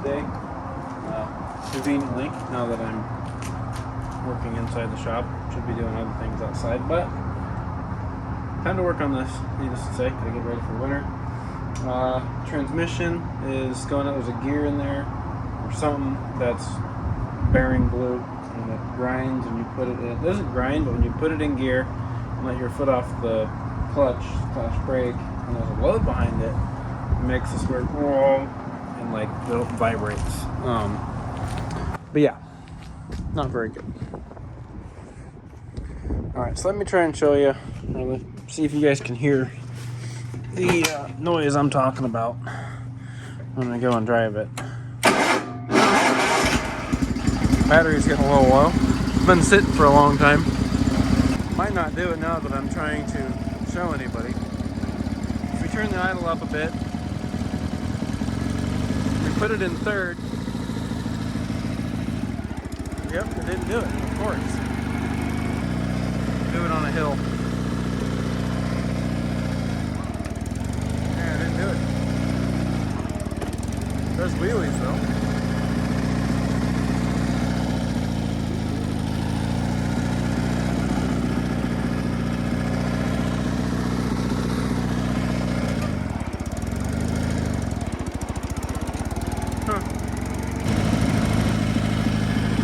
day. Conveniently, now that I'm working inside the shop, should be doing other things outside, but time to work on this, needless to say, gotta get ready for winter. Transmission is going out, there's a gear in there, or something that's bearing glue, and it grinds, and you put it in, it doesn't grind, but when you put it in gear, and let your foot off the clutch brake, and there's a load behind it, it makes this weird, and like, it vibrates. But yeah, not very good. Alright, so let me try and show you, or see if you guys can hear the noise I'm talking about when I go and drive it. Battery's getting a little low. It's been sitting for a long time. Might not do it now that I'm trying to show anybody. If we turn the idle up a bit, we put it in third. Yep, it didn't do it, of course. Do it on a hill. Yeah, it didn't do it. There's wheelies though.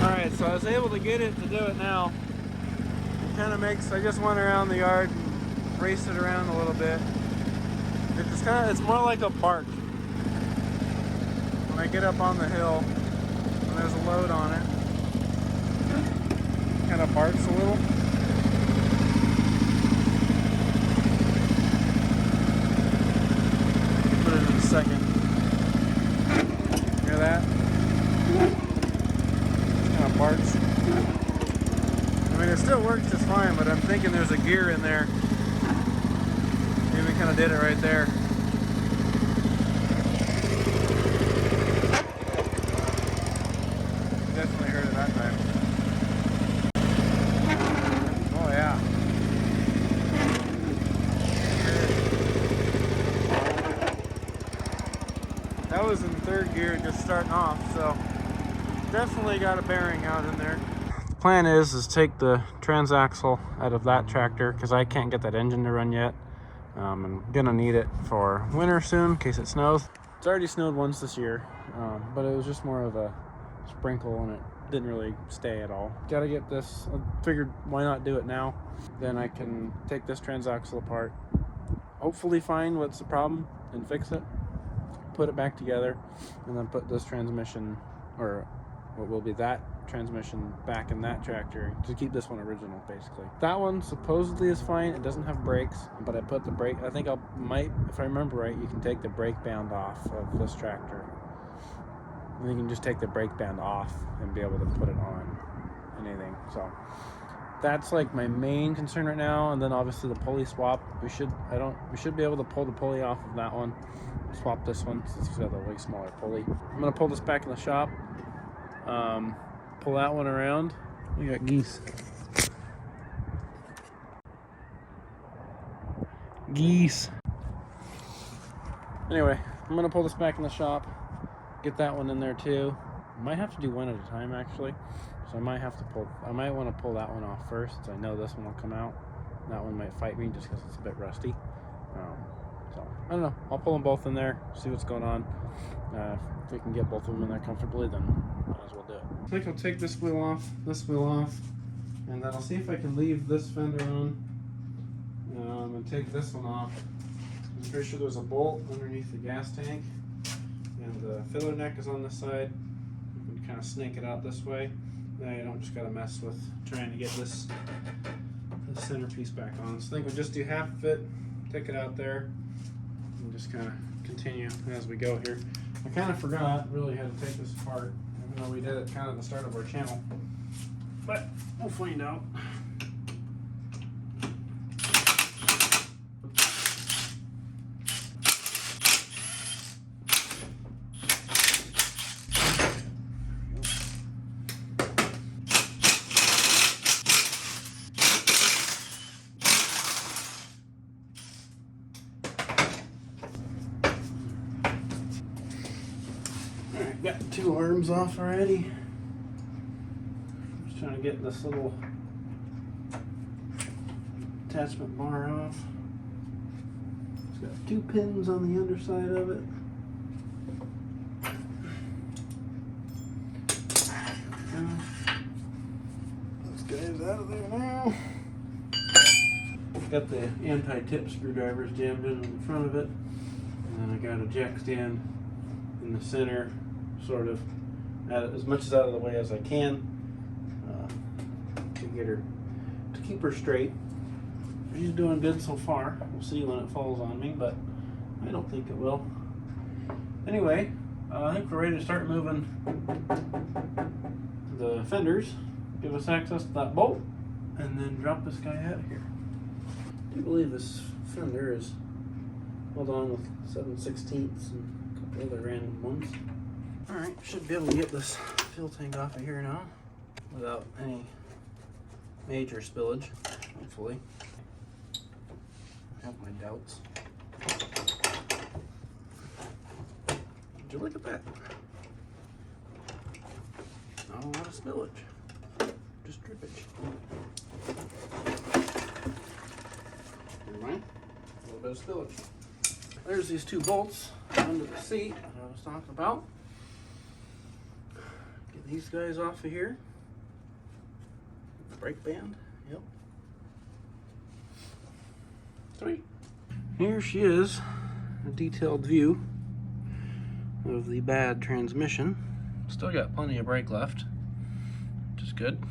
Alright, so I was able to get it to do it now. It kind of makes, I just went around the yard and raced it around a little bit. It's more like a bark. When I get up on the hill and there's a load on it, it kind of barks a little. Put it in a second. Hear that? Kind of barks. I mean, it still works just fine, but I'm thinking there's a gear in there. Maybe we kind of did it right there. Definitely heard it that time. Oh yeah. That was in third gear, just starting off, so definitely got a bearing out in there. The plan is take the transaxle out of that tractor because I can't get that engine to run yet. I'm gonna need it for winter soon in case it snows. It's already snowed once this year, but it was just more of a sprinkle and it didn't really stay at all. Gotta get this, I figured why not do it now? Then I can take this transaxle apart, hopefully find what's the problem and fix it, put it back together, and then put this transmission, or what will be that transmission, back in that tractor to keep this one original, basically. That one supposedly is fine. It doesn't have brakes, but I put the brake, I think if I remember right, you can take the brake band off of this tractor. And you can just take the brake band off and be able to put it on anything. So that's like my main concern right now. And then obviously the pulley swap. We should be able to pull the pulley off of that one. Swap this one since it's got a way smaller pulley. I'm gonna pull this back in the shop. Pull that one around. We got geese. Geese. Anyway, I'm gonna pull this back in the shop. Get that one in there too. Might have to do one at a time actually. So I might want to pull that one off first. So I know this one will come out. That one might fight me just because it's a bit rusty. So I don't know. I'll pull them both in there, see what's going on. If we can get both of them in there comfortably, then might as well do it. I think I'll take this wheel off, and then I'll see if I can leave this fender on, and take this one off. I'm pretty sure there's a bolt underneath the gas tank, and the filler neck is on this side. You can kind of snake it out this way. Then you don't just gotta mess with trying to get this centerpiece back on. So I think we'll just do half of it, take it out there, and just kind of continue as we go here. I kind of forgot really how to take this apart, even though we did it kind of at the start of our channel, but we'll find out. Got got 2 arms off already. Just trying to get this little attachment bar off. It's got 2 pins on the underside of it. This guy's out of there now. Got the anti-tip screwdrivers jammed in the front of it. And then I got a jack stand in the center, sort of as much as out of the way as I can, to get her, to keep her straight. She's doing good so far. We'll see when it falls on me, but I don't think it will. Anyway, I think we're ready to start moving the fenders, give us access to that bolt, and then drop this guy out of here. I do believe this fender is held on with 7/16 and a couple other random ones. Alright, should be able to get this fuel tank off of here now without any major spillage, hopefully. I have my doubts. Would you look at that? Not a lot of spillage, just drippage. Never mind, a little bit of spillage. There's these 2 bolts under the seat that I was talking about. Get these guys off of here. Brake band, yep. Sweet. Here she is, a detailed view of the bad transmission. Still got plenty of brake left, which is good.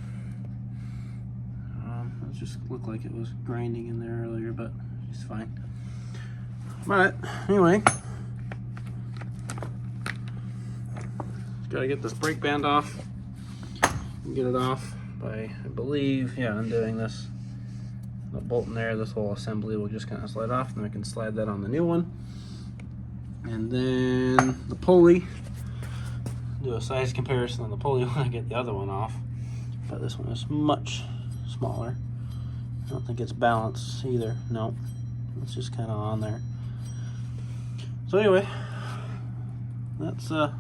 It just looked like it was grinding in there earlier, but she's fine. But anyway, just gotta get this brake band off and get it off by, I believe, yeah, undoing this, the bolt in there. This whole assembly will just kind of slide off, and then I can slide that on the new one. And then the pulley, do a size comparison on the pulley when I get the other one off. But this one is much smaller. I don't think it's balanced either. No, it's just kind of on there. So anyway, that's that.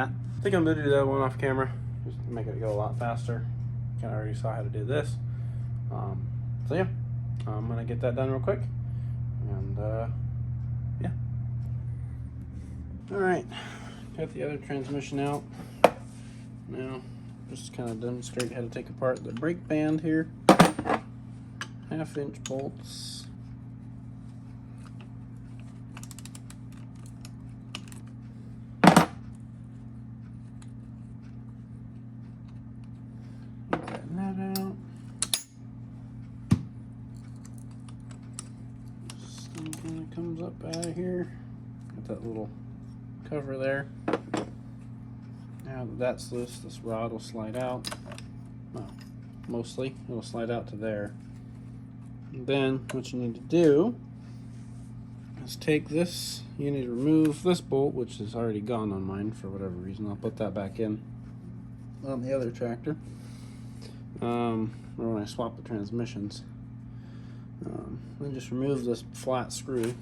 I think I'm gonna do that one off camera, just to make it go a lot faster. Kind of already saw how to do this. So yeah, I'm gonna get that done real quick, and yeah. All right, got the other transmission out. Now, just kind of demonstrate how to take apart the brake band here. 1/2-inch bolts. Comes up out of here. Got that little cover there. Now that that's loose, this rod will slide out. Well, mostly it'll slide out to there. And then what you need to do is take this. You need to remove this bolt, which is already gone on mine for whatever reason. I'll put that back in on the other tractor, or when I swap the transmissions. Then just remove this flat screw.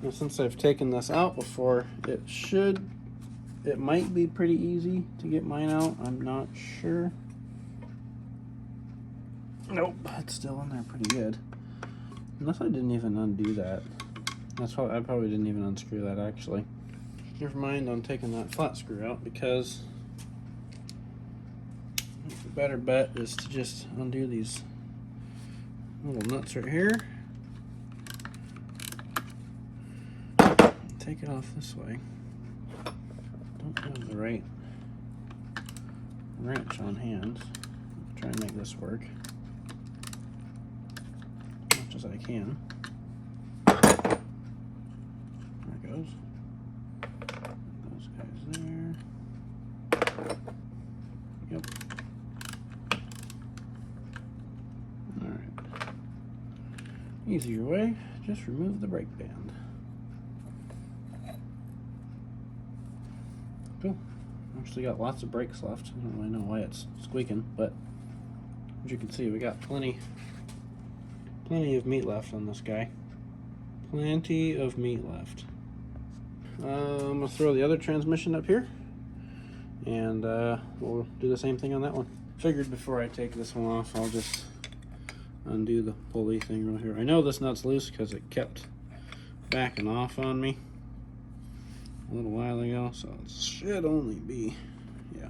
Now, since I've taken this out before, it might be pretty easy to get mine out. I'm not sure. Nope, it's still in there pretty good. Unless I didn't even undo that. I probably didn't even unscrew that actually. Never mind on taking that flat screw out, because the better bet is to just undo these little nuts right here. Take it off this way. Don't have the right wrench on hand. Try and make this work as much as I can. There it goes. Those guys there. Yep. Alright. Easier way, just remove the brake band. Cool. Actually got lots of brakes left. I don't really know why it's squeaking, but as you can see, we got plenty of meat left on this guy. Plenty of meat left. I'm gonna throw the other transmission up here. and we'll do the same thing on that one. Figured before I take this one off, I'll just undo the pulley thing right here. I know this nut's loose because it kept backing off on me a little while ago, so it should only be, yeah,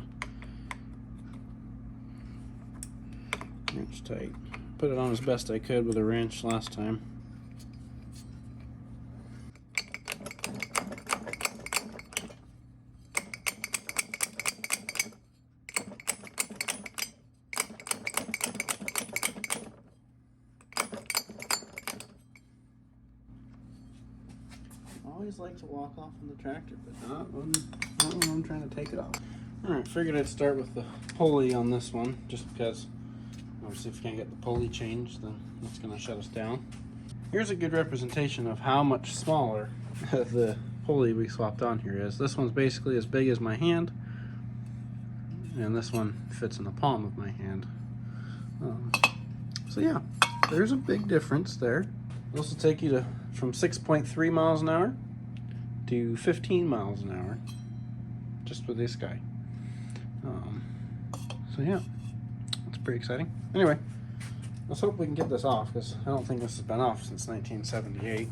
wrench tight. Put it on as best I could with a wrench last time. I always like to walk off on the tractor, but not when I'm trying to take it off. Alright, figured I'd start with the pulley on this one, just because obviously if you can't get the pulley changed, then that's going to shut us down. Here's a good representation of how much smaller the pulley we swapped on here is. This one's basically as big as my hand, and this one fits in the palm of my hand. So yeah, there's a big difference there. This will take you from 6.3 miles an hour to 15 miles an hour just with this guy. So yeah, it's pretty exciting. Anyway, let's hope we can get this off, because I don't think this has been off since 1978,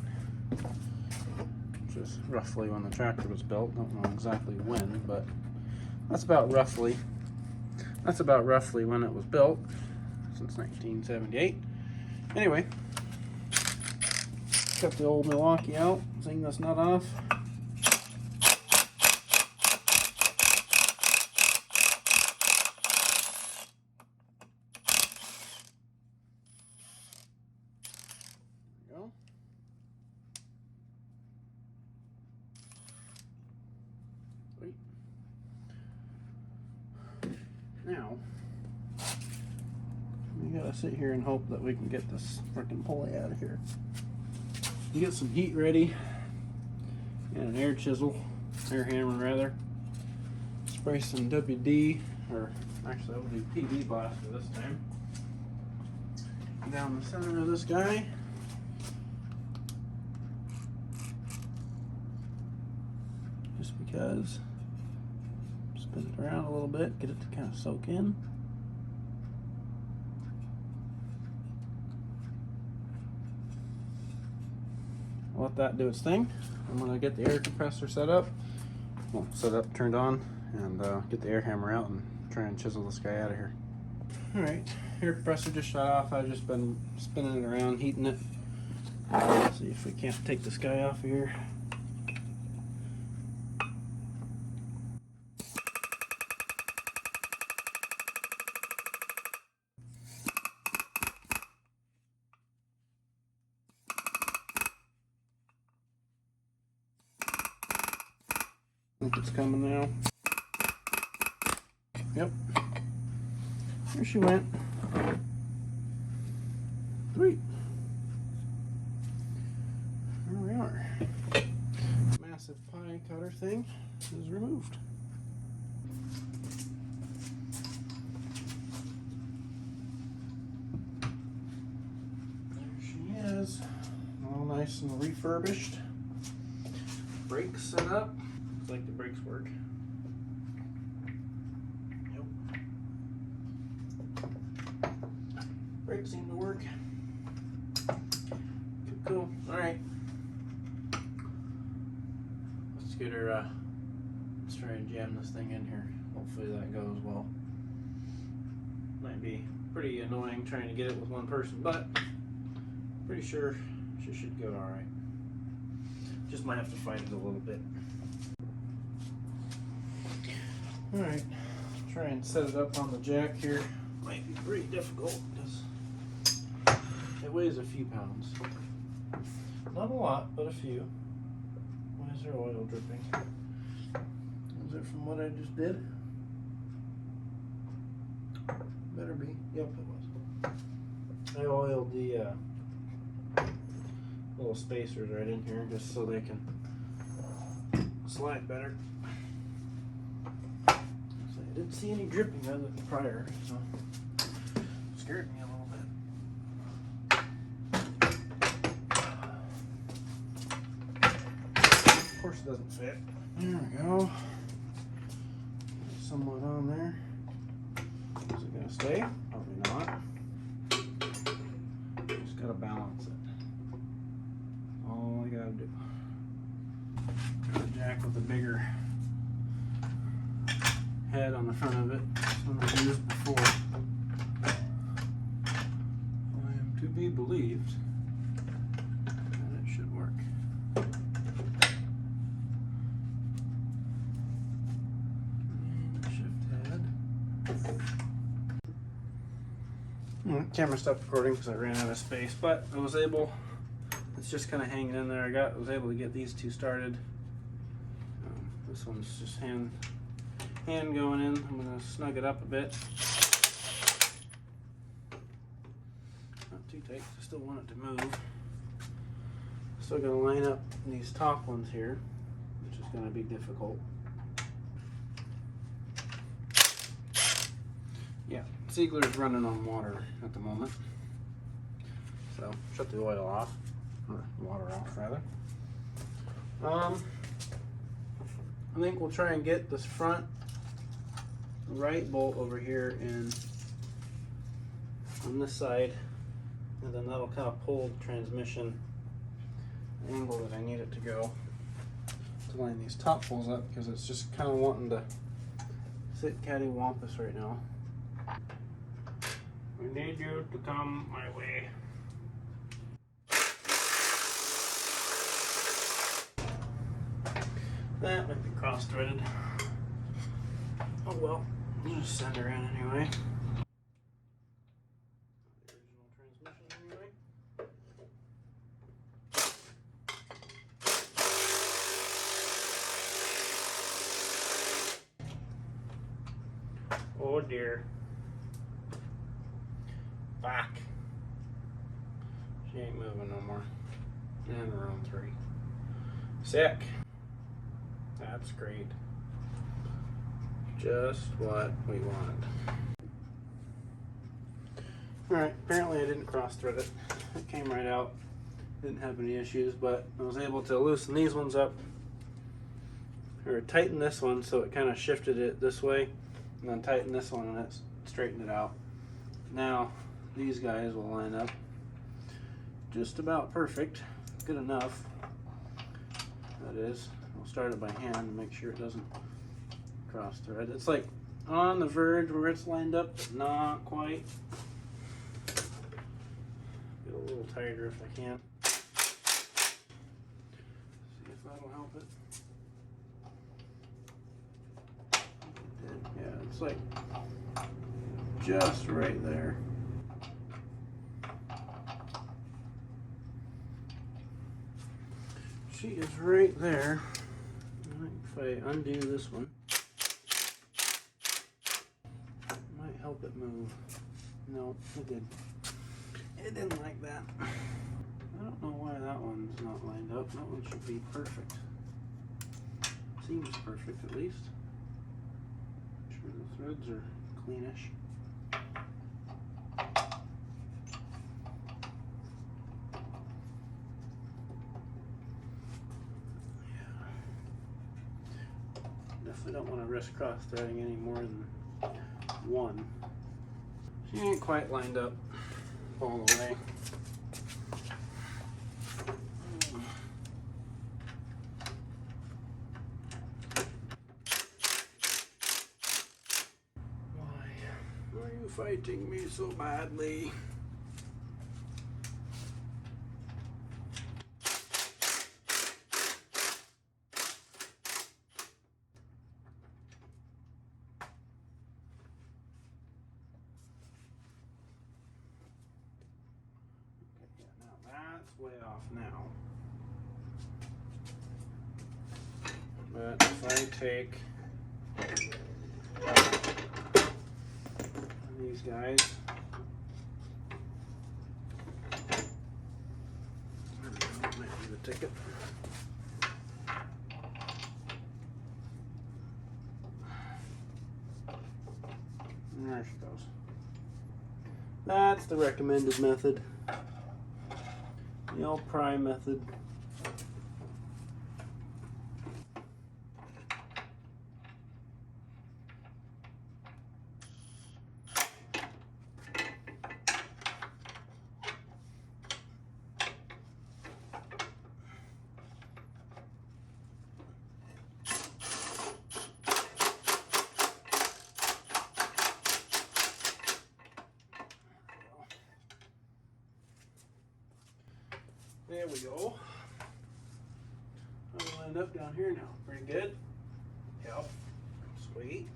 which is roughly when the tractor was built. Don't know exactly when, but that's about roughly when it was built, since 1978. Anyway, got the old Milwaukee out, zing this nut off. There we go. Sweet. Now, we gotta sit here and hope that we can get this freaking pulley out of here. You get some heat ready and an air chisel, air hammer rather. Spray some WD, or actually I'll do PB blaster this time, down the center of this guy. Just because, spin it around a little bit, get it to kind of soak in. Let that do its thing. I'm going to get the air compressor set up, turned on, and get the air hammer out and try and chisel this guy out of here. Alright, air compressor just shut off. I've just been spinning it around, heating it. See if we can't take this guy off of here. I think it's coming now. Yep. There she went. Sweet. There we are. Massive pie cutter thing is removed. There she is. All nice and refurbished. Brakes set up. Looks like the brakes work. Yep. Brakes seem to work. Cool. Alright. Let's get her, let's try and jam this thing in here. Hopefully that goes well. Might be pretty annoying trying to get it with one person, but pretty sure she should go alright. Just might have to fight it a little bit. Alright, try and set it up on the jack here. Might be pretty difficult because it weighs a few pounds. Not a lot, but a few. Why is there oil dripping? Is it from what I just did? Better be. Yep, it was. I oiled the little spacers right in here just so they can slide better. So I didn't see any dripping out of the prior, so it scared me a little bit. Of course it doesn't fit. There we go. somewhat on there. Is it gonna stay? Probably not. Just gotta balance it. All I gotta do. Got a jack with a bigger head on the front of it. This one I've used before. I am to be believed that it should work. And shift head. Camera stopped recording because I ran out of space, but I was able. It's just kind of hanging in there. I was able to get these two started. This one's just hand going in. I'm going to snug it up a bit. Not too tight, I still want it to move. Still going to line up these top ones here, which is going to be difficult. Yeah, Ziegler's running on water at the moment. So, shut the oil off, or water off rather. I think we'll try and get this front right bolt over here in on this side, and then that'll kind of pull the transmission angle that I need it to go to line these top poles up, because it's just kind of wanting to sit cattywampus right now. We need you to come my way. That might be cross-threaded. Oh well, we'll just send her in anyway. The original transmission anyway. Oh dear. Back. She ain't moving no more. And we're on 3. Sick. That's great. Just what we wanted. Alright, apparently I didn't cross thread it. It came right out. Didn't have any issues, but I was able to loosen these ones up, or tighten this one so it kind of shifted it this way, and then tighten this one and it straightened it out. Now these guys will line up just about perfect. Good enough, that is. I'll start it by hand to make sure it doesn't cross thread. It's like on the verge where it's lined up, but not quite. Get a little tighter if I can. See if that'll help it. Yeah, it's like just right there. She is right there. If I undo this one, it might help it move. No, it did. It didn't like that. I don't know why that one's not lined up. That one should be perfect. Seems perfect at least. Make sure the threads are cleanish. Definitely don't want to risk cross threading any more than one. She ain't quite lined up all the way. Why are you fighting me so badly? That's way off now. But if I take these guys, that might be the ticket. There she goes. That's the recommended method. The old pry method. There we go. I'll line up down here now. Pretty good. Yep. Sweet.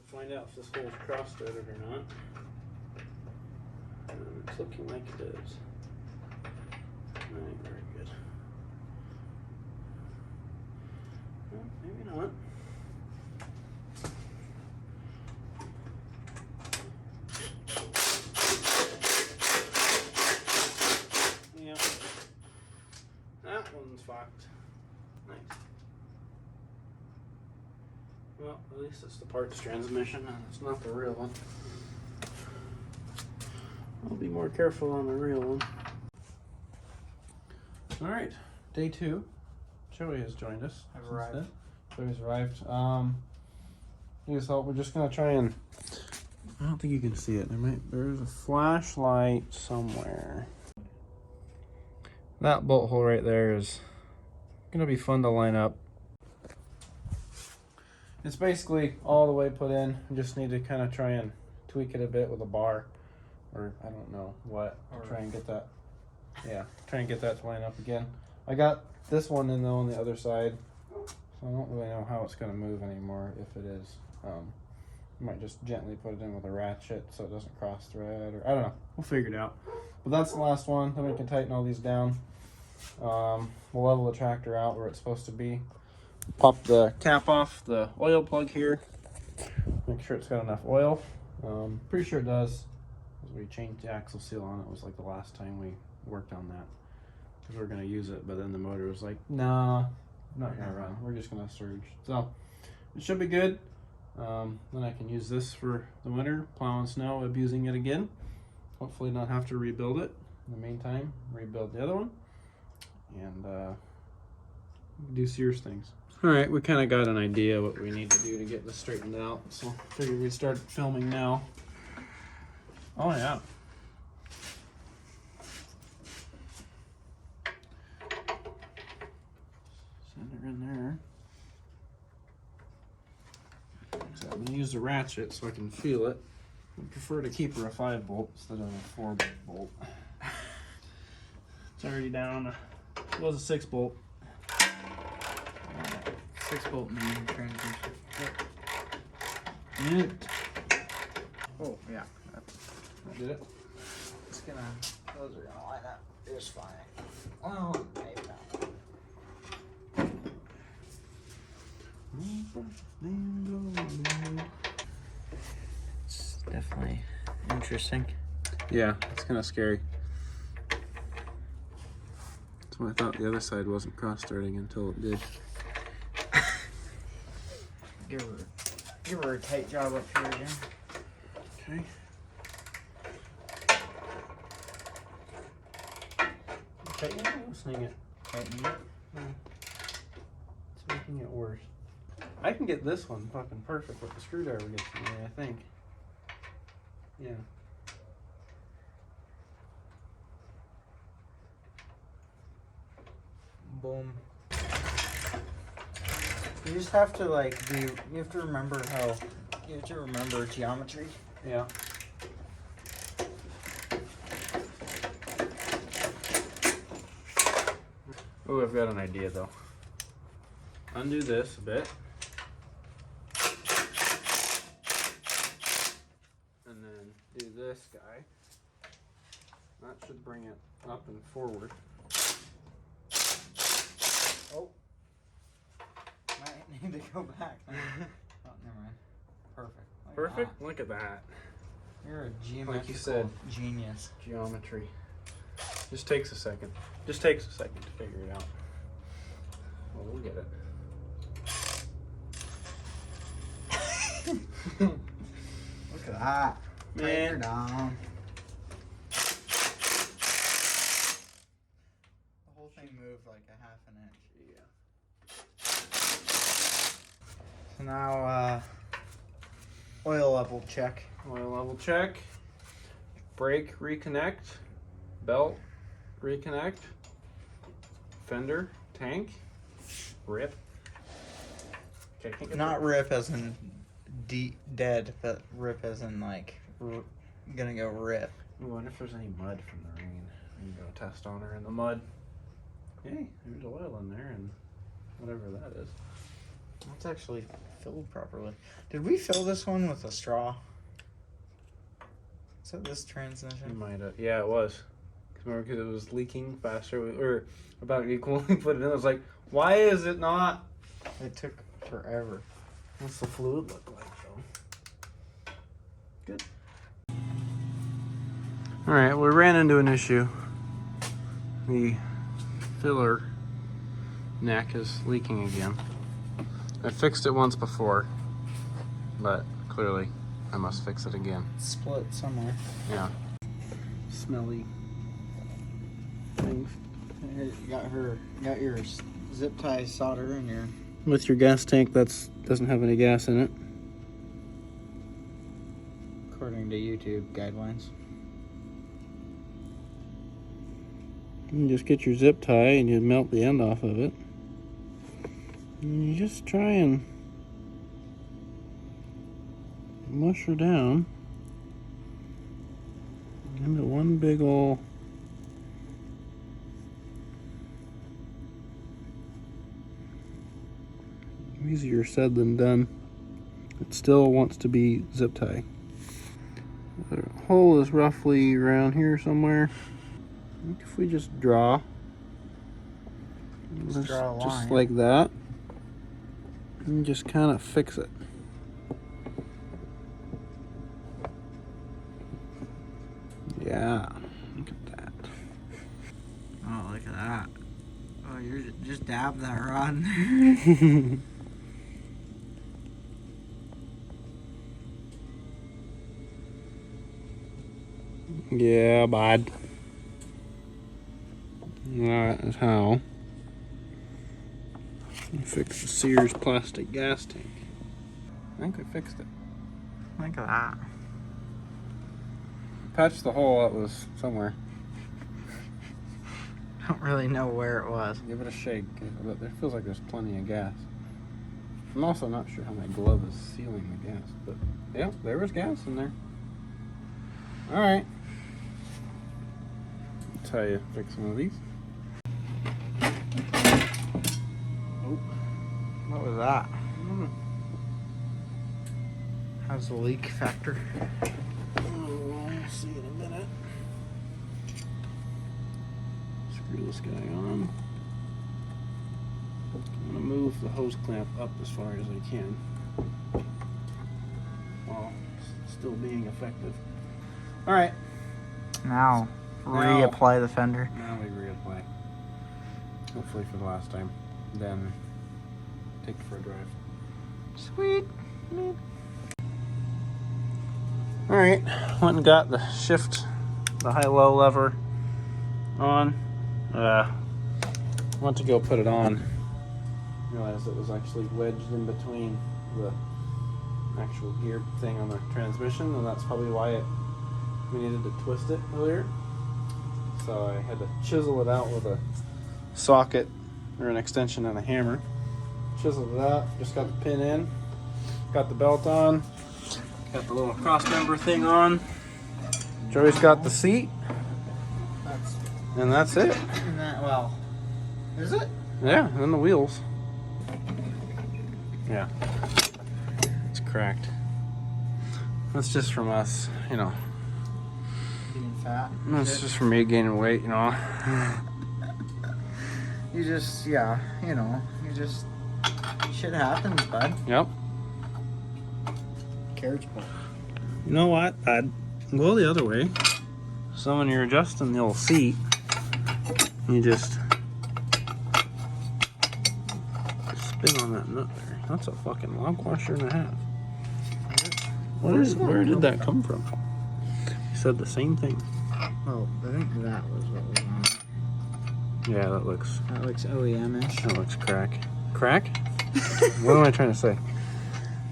Find out if this hole's cross-threaded or not. It's looking like it is. Alright, very good. Well, maybe not. Yep. That one's fucked. Nice. Well, at least it's the parts transmission and it's not the real one. I'll be more careful on the real one. Alright, day 2. Joey has joined us. I've arrived. Joey's arrived. Here's help. We're just gonna try and, I don't think you can see it. There's a flashlight somewhere. That bolt hole right there is gonna be fun to line up. It's basically all the way put in. We just need to kind of try and tweak it a bit with a bar, or I don't know what, to try and get that. Yeah, try and get that to line up again. I got this one in though on the other side, so I don't really know how it's going to move anymore if it is. I might just gently put it in with a ratchet so it doesn't cross thread, or I don't know. We'll figure it out. But that's the last one. Then we can tighten all these down. We'll level the tractor out where it's supposed to be. Pop the cap off the oil plug here. Make sure it's got enough oil. Pretty sure it does. We changed the axle seal on it. It was like the last time we worked on that. Because we were going to use it, but then the motor was like, nah, not going to run. We're just going to surge. So it should be good. Then I can use this for the winter, plowing snow, abusing it again. Hopefully not have to rebuild it. In the meantime, rebuild the other one. And do Sears things. Alright, we kind of got an idea what we need to do to get this straightened out, so figured we'd start filming now. Oh yeah. Send her in there. So I'm going to use the ratchet so I can feel it. I prefer to keep her a 5-bolt instead of a 4-bolt. It's already down. It was a 6-bolt. 6-bolt main transmission. Yep. Oh yeah. I did it. It's gonna. Those are gonna line up just fine. Well, maybe not. It's definitely interesting. Yeah, it's kind of scary. That's why I thought the other side wasn't cross-threading until it did. Give her a tight job up here again. Okay. Tightening it or loosening it? Tightening it. It's making it worse. I can get this one fucking perfect with the screwdriver gets in the way, I think. Yeah. Boom. You just have to like do, you have to remember geometry. Yeah. Oh, I've got an idea though. Undo this a bit. And then do this guy. That should bring it up and forward. Oh. Might need to go back. Oh, never mind. Perfect. Like Perfect? that. Look at that. You're a geometrical Like you said, genius. Geometry. Just takes a second. Just takes a second to figure it out. Well, we'll get it. Look at that. Man. Tighten her down. The whole thing moved like a half an inch. Yeah. So now, oil level check. Oil level check. Brake reconnect. belt reconnect, fender, tank, rip. Okay, I can't get Not rip as in dead, but rip as in like gonna go rip. I wonder if there's any mud from the rain. We can go test on her in the mud. Hey, there's oil in there and whatever that is. That's actually filled properly. Did we fill this one with a straw? Is that this You transmission? might have. Yeah, it was. Remember, because it was leaking faster, or about equal when we put it in. I was like, why is it not? It took forever. What's the fluid look like, though? Good. All right, we ran into an issue. The filler neck is leaking again. I fixed it once before, but clearly I must fix it again. Split somewhere. Yeah. Smelly things. Got your zip tie solder in your. With your gas tank, doesn't have any gas in it. According to YouTube guidelines. You just get your zip tie and you melt the end off of it. And you just try and mush her down into one big ol' easier said than done. It still wants to be zip tie. The hole is roughly around here somewhere. I think if we just draw, Just draw a line. just like that, and just kind of fix it. Yeah, look at that. Oh, look at that. Oh, you're just dab that rod. Yeah, bud. That is how you fix the Sears plastic gas tank. I think we fixed it. Look at that. Patched the hole that was somewhere. Don't really know where it was. Give it a shake. It feels like there's plenty of gas. I'm also not sure how my glove is sealing the gas, but yeah, there was gas in there. All right. That's how you fix one of these. Oh, what was that? Mm. How's the leak factor? We'll see in a minute. Screw this guy on. I'm gonna move the hose clamp up as far as I can while still being effective. All right. Now, reapply the fender. Now we reapply. Hopefully for the last time. Then take it for a drive. Sweet. All right, went and got the shift, the high-low lever on. Went to go put it on. Realized it was actually wedged in between the actual gear thing on the transmission, and that's probably why we needed to twist it earlier. So I had to chisel it out with a socket or an extension and a hammer. Chiseled it out, just got the pin in, got the belt on, got the little cross member thing on. Joey's got the seat, and that's it. And that, well, is it? Yeah, and the wheels. Yeah, it's cracked. That's just from us, you know. Being fat. That's just from me gaining weight, you know. You just, yeah, you know, you just, shit happens, bud. Yep. Carriage pull. You know what? I'd go the other way. So when you're adjusting the old seat, you just spin on that nut there. That's a fucking log washer and a half. Where did that come from? You said the same thing. Oh, I think that was what was on. Yeah, that looks That looks OEM-ish. That looks crack. Crack? What am I trying to say?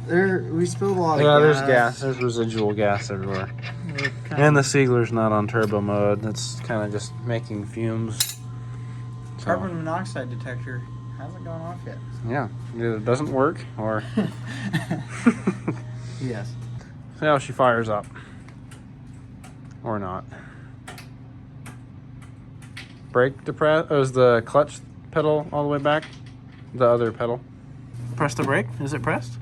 We spilled a lot of gas. Yeah, there's gas. There's residual gas everywhere. And the Siegler's not on turbo mode. That's kind of just making fumes. So, carbon monoxide detector hasn't gone off yet. yeah, either it doesn't work or... Yes. See how she fires up. Or not. Brake depress. Oh, is the clutch pedal all the way back? The other pedal. Press the brake. Is it pressed?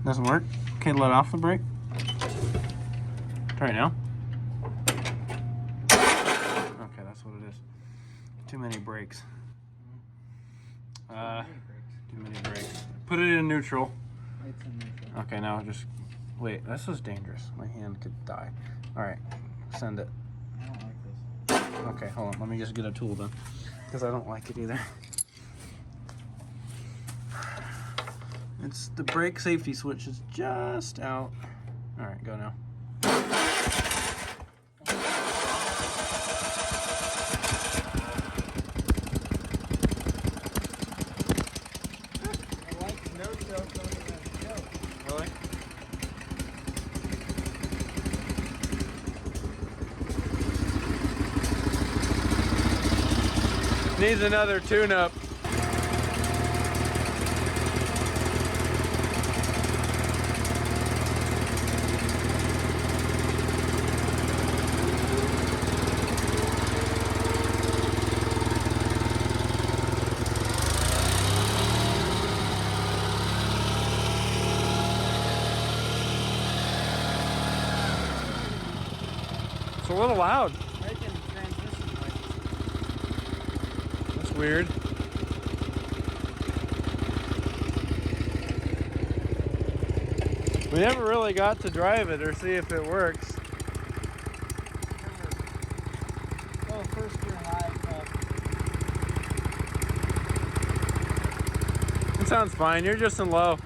Doesn't work. Okay, let off the brake. Try it now. Okay, that's what it is. Too many brakes. Too many brakes. Put it in neutral. It's in neutral. Okay, now just wait. This is dangerous. My hand could die. All right, send it. I don't like this. Okay, hold on. Let me just get a tool then, because I don't like it either. It's the brake safety switch is just out. All right, go now. Really? Needs another tune-up. It's a little loud. Making transmission noise. That's weird. We never really got to drive it or see if it works. Oh, first gear high. It sounds fine. You're just in low.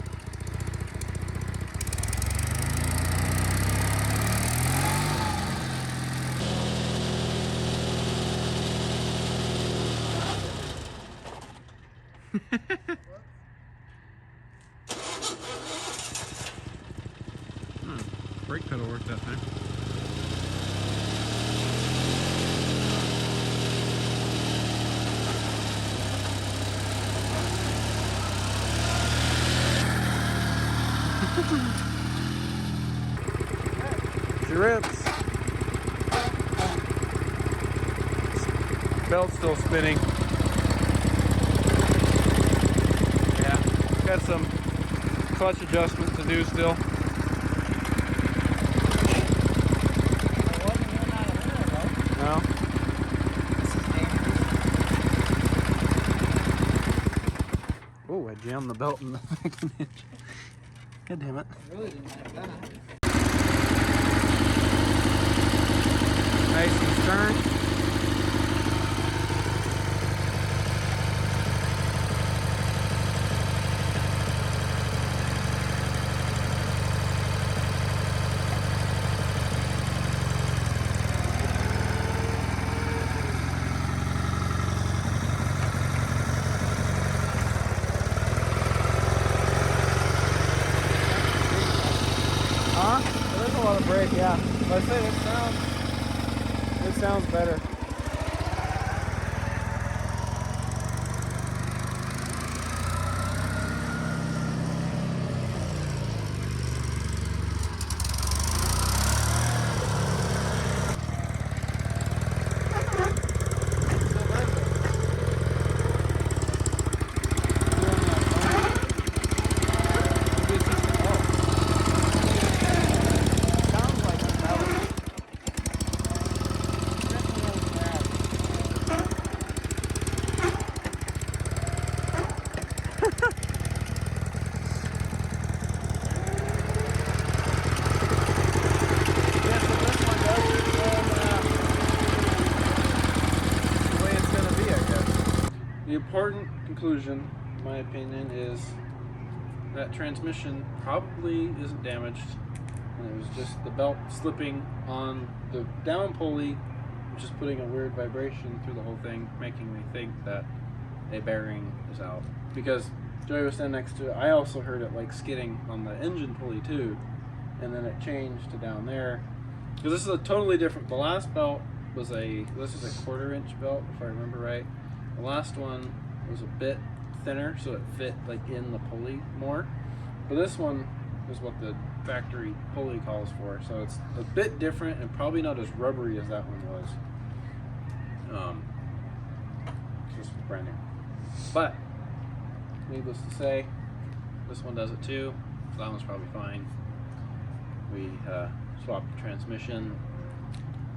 Brake pedal worked that time. She rips. Belt's still spinning. Yeah, got some clutch adjustment to do still. No. Oh, I jammed the belt in the second inch. God damn it. I really didn't like that. Nice and stern. There's a lot of brake, yeah. But I say it sounds better. The important conclusion, in my opinion, is that transmission probably isn't damaged, and it was just the belt slipping on the down pulley, which is putting a weird vibration through the whole thing, making me think that a bearing is out. Because Joey was standing next to it. I also heard it like skidding on the engine pulley too, and then it changed to down there. Because this is a totally different. The last belt was this is a 1/4 inch belt, if I remember right. The last one was a bit thinner, so it fit like in the pulley more. But this one is what the factory pulley calls for, so it's a bit different and probably not as rubbery as that one was. This is brand new. But needless to say, this one does it too. So that one's probably fine. We swapped the transmission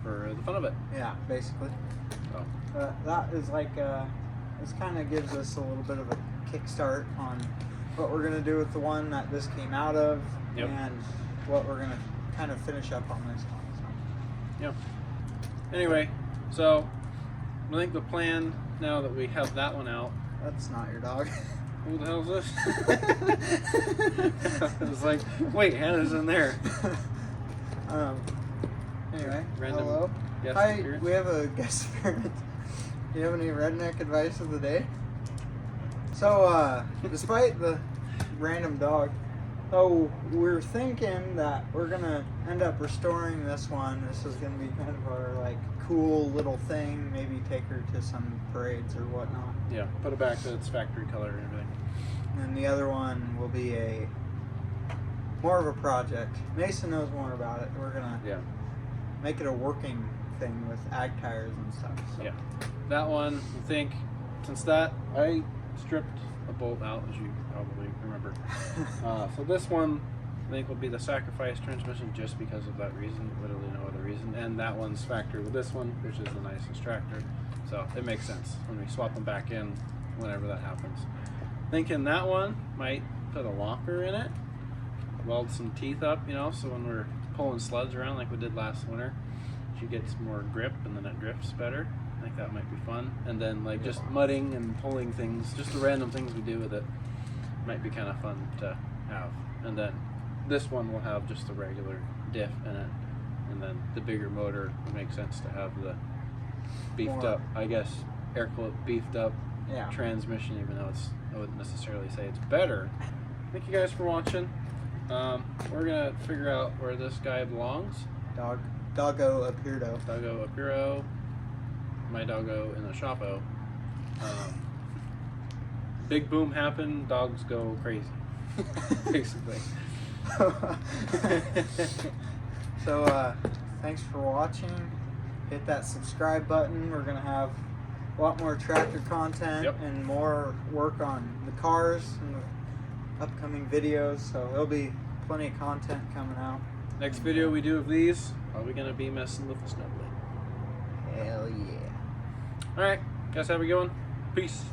for the fun of it. Yeah, basically. So That is like, this kind of gives us a little bit of a kickstart on what we're going to do with the one that this came out of, Yep. and what we're going to kind of finish up on this one. So. Yep. Anyway, so I think the plan now that we have that one out. That's not your dog. Who the hell is this? I was like, wait, Hannah's in there. Anyway, Random hello. guest Hi, appearance. we have a guest appearance. Do you have any redneck advice of the day? So, despite the random dog, so we're thinking that we're gonna end up restoring this one. This is gonna be kind of our like cool little thing. Maybe take her to some parades or whatnot. Yeah, put it back to its factory color and everything. And the other one will be more of a project. Mason knows more about it. We're gonna make it a working thing with ag tires and stuff. So. Yeah, that one, I think, since that, I stripped a bolt out, as you probably remember. So this one, I think, will be the sacrifice transmission just because of that reason, literally no other reason. And that one's factory with this one, which is the nicest tractor. So it makes sense when we swap them back in, whenever that happens. Thinking that one might put a locker in it, weld some teeth up, you know, so when we're pulling sleds around like we did last winter, she gets more grip and then it drifts better. I think that might be fun. And then like just mudding and pulling things, just the random things we do with it, might be kind of fun to have. And then this one will have just a regular diff in it, and then the bigger motor would make sense to have the beefed up, I guess, air quote beefed up transmission, even though I wouldn't necessarily say it's better. Thank you guys for watching. We're gonna figure out where this guy belongs. Doggo Apirdo. Doggo Apiro. My doggo in the shopo. Big boom happened, dogs go crazy. Basically. So thanks for watching. Hit that subscribe button. We're gonna have a lot more tractor content and more work on the cars in the upcoming videos, so there'll be plenty of content coming out. Next video we do of these, probably gonna be messing with the snowblade. Hell yeah. Alright, guys, have a good one. Peace.